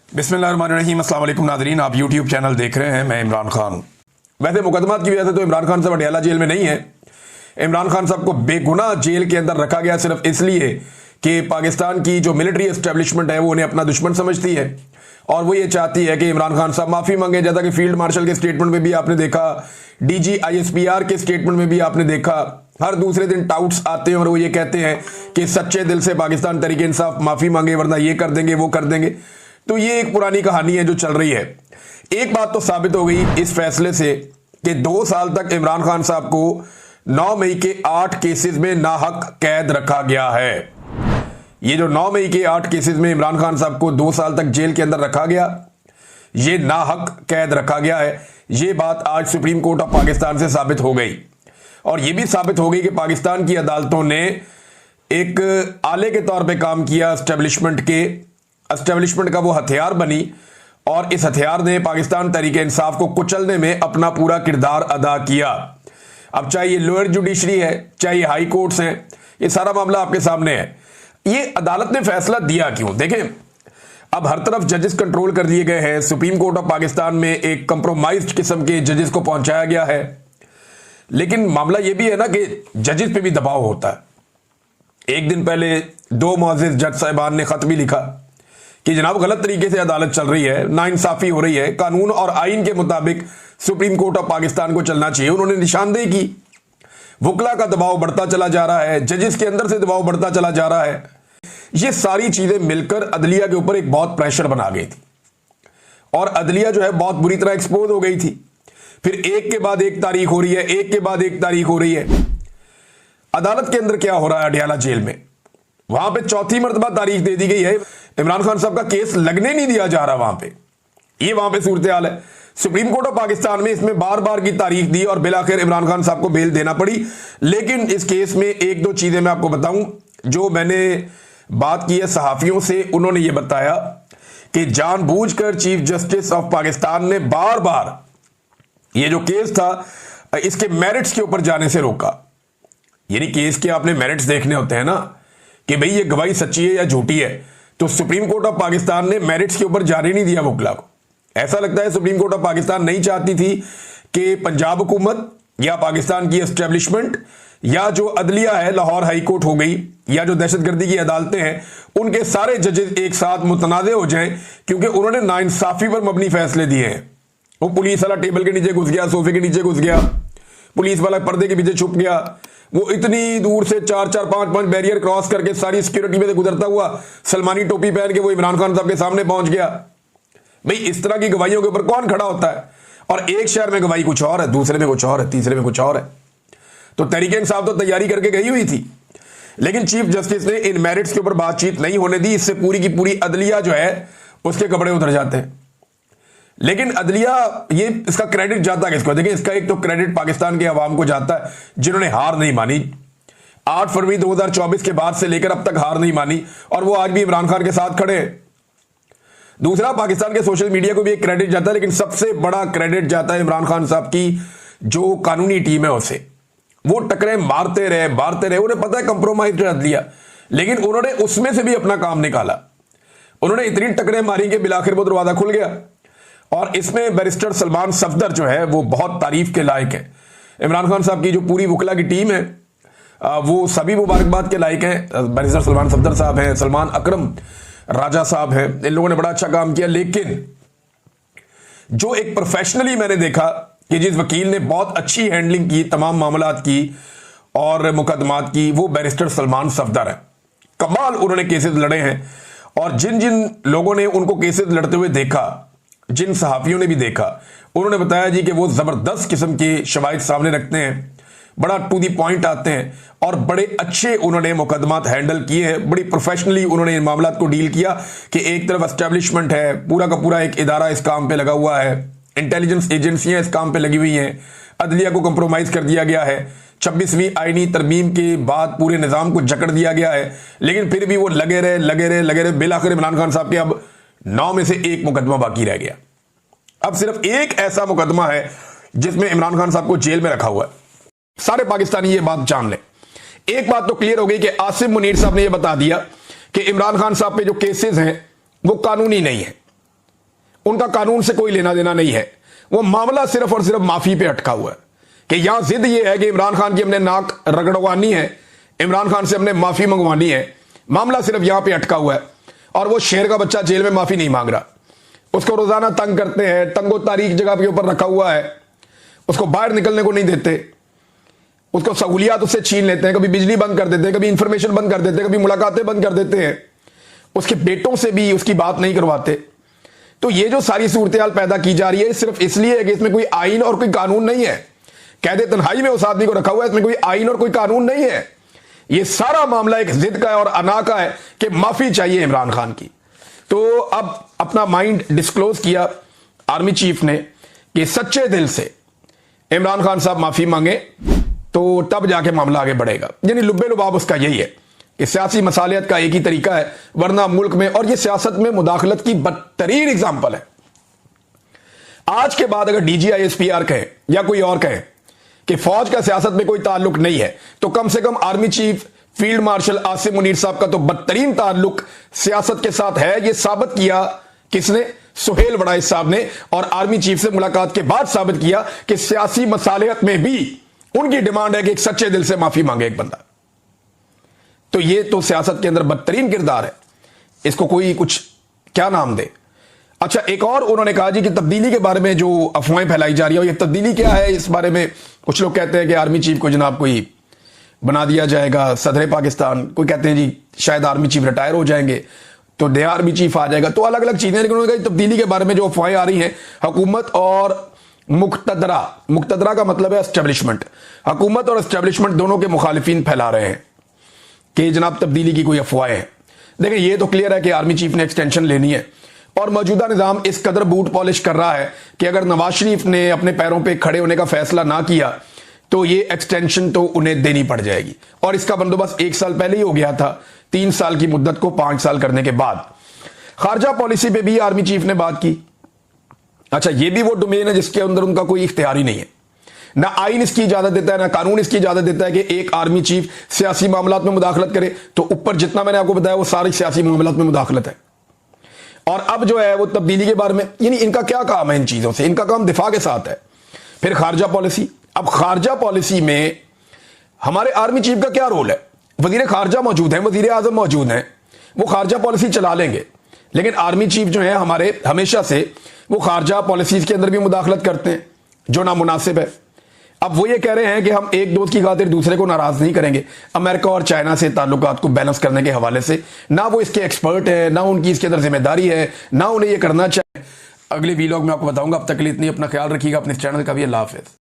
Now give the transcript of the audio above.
बिस्मिल्लाहिर्रहमानिर्रहीम, अस्सलाम वालेकुम नाज़रीन। आप यूट्यूब चैनल देख रहे हैं, मैं इमरान खान। वैसे मुकदमात की वजह से तो इमरान खान साहब अडयाला जेल में नहीं है। इमरान खान साहब को बेगुनाह जेल के अंदर रखा गया सिर्फ इसलिए कि पाकिस्तान की जो मिलिट्री एस्टेब्लिशमेंट है वो उन्हें अपना दुश्मन समझती है और वो ये चाहती है कि इमरान खान साहब माफ़ी मांगे। जैसा कि फील्ड मार्शल के स्टेटमेंट में भी आपने देखा, डीजी ISPR के स्टेटमेंट में भी आपने देखा, हर दूसरे दिन टाउट्स आते हैं और वो ये कहते हैं कि सच्चे दिल से पाकिस्तान तहरीक इंसाफ माफ़ी मांगे वरना ये कर देंगे वो कर देंगे। तो ये एक पुरानी कहानी है जो चल रही है। एक बात तो साबित हो गई इस फैसले से कि 2 साल तक इमरान खान साहब को 9 मई के 8 केसेस में नाहक कैद रखा गया है। ये जो 9 मई के 8 केसेस में इमरान खान साहब को 2 साल तक जेल के अंदर रखा गया, ये नाहक कैद रखा गया है। ये बात आज सुप्रीम कोर्ट ऑफ पाकिस्तान से साबित हो गई और ये भी साबित हो गई कि पाकिस्तान की अदालतों ने एक आले के तौर पे काम किया, एस्टेब्लिशमेंट का वो हथियार बनी और इस हथियार ने पाकिस्तान तहरीक इंसाफ को कुचलने में अपना पूरा किरदार अदा किया। अब चाहे ये लोअर जुडिशरी है, चाहे ये हाई कोर्ट्स हैं, ये सारा मामला आपके सामने है। ये अदालत ने फैसला दिया क्यों? देखें, अब हर तरफ जजेस कंट्रोल कर दिए गए हैं। सुप्रीम कोर्ट ऑफ पाकिस्तान में एक कंप्रोमाइज्ड किस्म के जजेस को पहुंचाया गया है, लेकिन मामला यह भी है ना कि जजेस पे भी दबाव होता है। एक दिन पहले 2 मुअज़्ज़िज़ जज साहिबान ने खत भी लिखा कि जनाब गलत तरीके से अदालत चल रही है, नाइंसाफी हो रही है, कानून और आइन के मुताबिक सुप्रीम कोर्ट ऑफ पाकिस्तान को चलना चाहिए। उन्होंने निशानदेही की, वकला का दबाव बढ़ता चला जा रहा है, जजेस के अंदर से दबाव बढ़ता चला जा रहा है। ये सारी चीजें मिलकर अदलिया के ऊपर एक बहुत प्रेशर बना गई थी और अदलिया जो है बहुत बुरी तरह एक्सपोज हो गई थी। फिर एक के बाद एक तारीख हो रही है, एक के बाद एक तारीख हो रही है। अदालत के अंदर क्या हो रहा है अडयाला जेल में, वहां पे 4थी मरतबा तारीख दे दी गई है। इमरान खान साहब का केस लगने नहीं दिया जा रहा वहां पे। ये वहां पे सूरत हाल है। सुप्रीम कोर्ट ऑफ पाकिस्तान में इसमें बार बार की तारीख दी और बिलाखिर इमरान खान साहब को बेल देना पड़ी। लेकिन इस केस में 1-2 चीजें मैं आपको बताऊं। जो मैंने बात की है सहाफियों से, उन्होंने ये बताया कि जानबूझकर चीफ जस्टिस ऑफ पाकिस्तान ने बार बार ये जो केस था इसके मेरिट्स के ऊपर जाने से रोका। यानी केस के आपने मेरिट्स देखने होते हैं ना कि भाई ये गवाही सच्ची है या झूठी है। तो सुप्रीम कोर्ट ऑफ पाकिस्तान ने मेरिट्स के ऊपर जाने नहीं दिया वकला को। ऐसा लगता है सुप्रीम कोर्ट ऑफ पाकिस्तान नहीं चाहती थी कि पंजाब हुकूमत या पाकिस्तान की एस्टेब्लिशमेंट या जो अदलिया है, लाहौर हाई कोर्ट हो गई, या जो दहशतगर्दी की अदालतें हैं, उनके सारे जजेस एक साथ मुतनाज़े हो जाएं, क्योंकि उन्होंने नाइंसाफी पर मबनी फैसले दिए हैं। वो पुलिस वाला टेबल के नीचे घुस गया, सोफे के नीचे घुस गया, पुलिस वाला पर्दे के पीछे छुप गया, वो इतनी दूर से 4-4, 5-5 बैरियर क्रॉस करके सारी सिक्योरिटी में से गुजरता हुआ सलमानी टोपी पहन के वो इमरान खान साहब के सामने पहुंच गया। भाई इस तरह की गवाहियों के ऊपर कौन खड़ा होता है? और एक शहर में गवाही कुछ और है, दूसरे में कुछ और है, तीसरे में कुछ और है। तो तहरीक इंसाफ तो तैयारी करके गई हुई थी, लेकिन चीफ जस्टिस ने इन मेरिट्स के ऊपर बातचीत नहीं होने दी। इससे पूरी की पूरी अदलिया जो है उसके कपड़े उतर जाते हैं। लेकिन अदलिया, ये इसका क्रेडिट जाता है किसको? देखिए, इसका एक तो क्रेडिट पाकिस्तान के अवाम को जाता है जिन्होंने हार नहीं मानी। 8 फरवरी 2024 के बाद से लेकर अब तक हार नहीं मानी और वो आज भी इमरान खान के साथ खड़े हैं। दूसरा, पाकिस्तान के सोशल मीडिया को भी एक क्रेडिट जाता है, लेकिन सबसे बड़ा क्रेडिट जाता है इमरान खान साहब की जो कानूनी टीम है उसे। वो टकरे मारते रहे, उन्हें पता है कंप्रोमाइज अदलिया, लेकिन उन्होंने उसमें से भी अपना काम निकाला। उन्होंने इतनी टकरे मारी कि बिलाखिर वो दरवाजा खुल गया। और इसमें बैरिस्टर सलमान सफदर जो है वो बहुत तारीफ के लायक है। इमरान खान साहब की जो पूरी वकला की टीम है वो सभी मुबारकबाद के लायक हैं। बैरिस्टर सलमान सफदर साहब हैं, सलमान अकरम राजा साहब हैं, इन लोगों ने बड़ा अच्छा काम किया। लेकिन जो एक प्रोफेशनली मैंने देखा कि जिस वकील ने बहुत अच्छी हैंडलिंग की तमाम मामलात की और मुकदमात की, वो बैरिस्टर सलमान सफदर है। कमाल उन्होंने केसेस लड़े हैं और जिन जिन लोगों ने उनको केसेस लड़ते हुए देखा, जिन सहाफियों ने भी देखा, उन्होंने बताया जी कि वो जबरदस्त किस्म के शवाहिद सामने रखते हैं, बड़ा टू दी पॉइंट आते हैं और बड़े अच्छे उन्होंने मुकदमात हैंडल किए हैं। बड़ी प्रोफेशनली उन्होंने इन मामलात को डील किया कि एक तरफ एस्टेब्लिशमेंट है, पूरा का पूरा एक इदारा इस काम पे लगा हुआ है, इंटेलिजेंस एजेंसियां इस काम पे लगी हुई हैं, अदलिया को कंप्रोमाइज कर दिया गया है, 26वीं आईनी तरमीम के बाद पूरे निजाम को जकड़ दिया गया है, लेकिन फिर भी वो लगे रहे। बिलाखिर इमरान खान साहब के अब 9 में से 1 मुकदमा बाकी रह गया। अब सिर्फ एक ऐसा मुकदमा है जिसमें इमरान खान साहब को जेल में रखा हुआ है। सारे पाकिस्तानी ये बात जान ले। एक बात तो क्लियर हो गई कि आसिम मुनीर साहब ने यह बता दिया कि इमरान खान साहब पे जो केसेस हैं वो कानूनी नहीं है। उनका कानून से कोई लेना देना नहीं है। वो मामला सिर्फ और सिर्फ माफी पे अटका हुआ है कि यहां जिद ये है कि इमरान खान की हमने नाक रगड़वानी है, इमरान खान से हमने माफी मंगवानी है। मामला सिर्फ यहां पे अटका हुआ है और वो शेर का बच्चा जेल में माफी नहीं मांग रहा। उसको रोजाना तंग करते हैं, तंगो तारीख जगह के ऊपर रखा हुआ है, उसको बाहर निकलने को नहीं देते, उसको सहूलियात उससे छीन लेते हैं, कभी बिजली बंद कर देते हैं, कभी इंफॉर्मेशन बंद कर देते हैं, कभी मुलाकातें बंद कर देते हैं, उसके बेटों से भी उसकी बात नहीं करवाते। तो ये जो सारी सूरत पैदा की जा रही है सिर्फ इसलिए है कि इसमें कोई आइन और कोई कानून नहीं है। कैदे तन्हाई में उस आदमी को रखा हुआ है, इसमें कोई आइन और कोई कानून नहीं है। ये सारा मामला एक जिद का है और अना का है कि माफी चाहिए इमरान खान की। तो अब अपना माइंड डिस्क्लोज किया आर्मी चीफ ने कि सच्चे दिल से इमरान खान साहब माफी मांगे तो तब जाके मामला आगे बढ़ेगा। यानी लुब्बे लुबाब उसका यही है कि सियासी मसालियत का एक ही तरीका है, वरना मुल्क में, और ये सियासत में मुदाखलत की बदतरीन एग्जाम्पल है। आज के बाद अगर DGISPR कहे या कोई और कहे कि फौज का सियासत में कोई ताल्लुक नहीं है, तो कम से कम army chief field marshal Asim Munir साहब का तो बदतरीन ताल्लुक सियासत के साथ है। यह साबित किया किसने? सुहेल बड़ाइश साहब ने, और आर्मी चीफ से मुलाकात के बाद साबित किया कि सियासी मसालियत में भी उनकी डिमांड है कि एक सच्चे दिल से माफी मांगे एक बंदा। तो ये तो सियासत के अंदर बदतरीन किरदार है, इसको कोई कुछ क्या नाम दे। अच्छा, एक और उन्होंने कहा जी कि तब्दीली के बारे में जो अफवाहें फैलाई जा रही है, ये तब्दीली क्या है, इस बारे में कुछ लोग कहते हैं कि आर्मी चीफ को जनाब कोई बना दिया जाएगा सदर पाकिस्तान, कोई कहते हैं जी शायद आर्मी चीफ रिटायर हो जाएंगे तो नया आर्मी चीफ आ जाएगा, तो अलग अलग चीजें। लेकिन उन्होंने कहा तब्दीली के बारे में जो अफवाहें आ रही हैं, हुकूमत और मुक्तदरा का मतलब है एस्टेब्लिशमेंट, हुकूमत और एस्टेब्लिशमेंट दोनों के मुखालिफिन फैला रहे हैं कि जनाब तब्दीली की कोई अफवाह है। देखिए, ये तो क्लियर है कि आर्मी चीफ ने एक्सटेंशन लेनी है और मौजूदा निजाम इस कदर बूट पॉलिश कर रहा है कि अगर नवाज शरीफ ने अपने पैरों पे खड़े होने का फैसला ना किया तो ये एक्सटेंशन तो उन्हें देनी पड़ जाएगी। और इसका बंदोबस्त 1 साल पहले ही हो गया था, 3 साल की मुद्दत को 5 साल करने के बाद। खारजा पॉलिसी पे भी आर्मी चीफ ने बात की। अच्छा, ये भी वो डोमेन है जिसके अंदर उनका कोई इख्तियार ही नहीं है, ना आइन इसकी इजाजत देता है, ना कानून इसकी इजाजत देता है कि एक आर्मी चीफ सियासी मामलात में मुदाखलत करे। तो ऊपर जितना मैंने आपको बताया वो सारी सियासी मामलात में मुदाखलत है। और अब जो है वो तब्दीली के बारे में, यानी इनका क्या काम है इन चीजों से? इनका काम दिफा के साथ है। फिर खारजा पॉलिसी, अब खारजा पॉलिसी में हमारे आर्मी चीफ का क्या रोल है? वजीर खारजा मौजूद है, वजीर आजम मौजूद हैं, वो खारजा पॉलिसी चला लेंगे। लेकिन आर्मी चीफ जो है हमारे हमेशा से वो खारजा पॉलिसीज के अंदर भी मुदाखलत करते हैं जो नामुनासिब है। अब वो ये कह रहे हैं कि हम एक दोस्त की खातिर दूसरे को नाराज नहीं करेंगे। अमेरिका और चाइना से ताल्लुकात को बैलेंस करने के हवाले से ना वो इसके एक्सपर्ट है, ना उनकी इसके अंदर जिम्मेदारी है, ना उन्हें ये करना चाहिए। अगले वीलॉग में आपको बताऊंगा। अब तक के लिए इतनी, अपना ख्याल रखिएगा, अपने चैनल का भी। अल्लाह हाफिज़।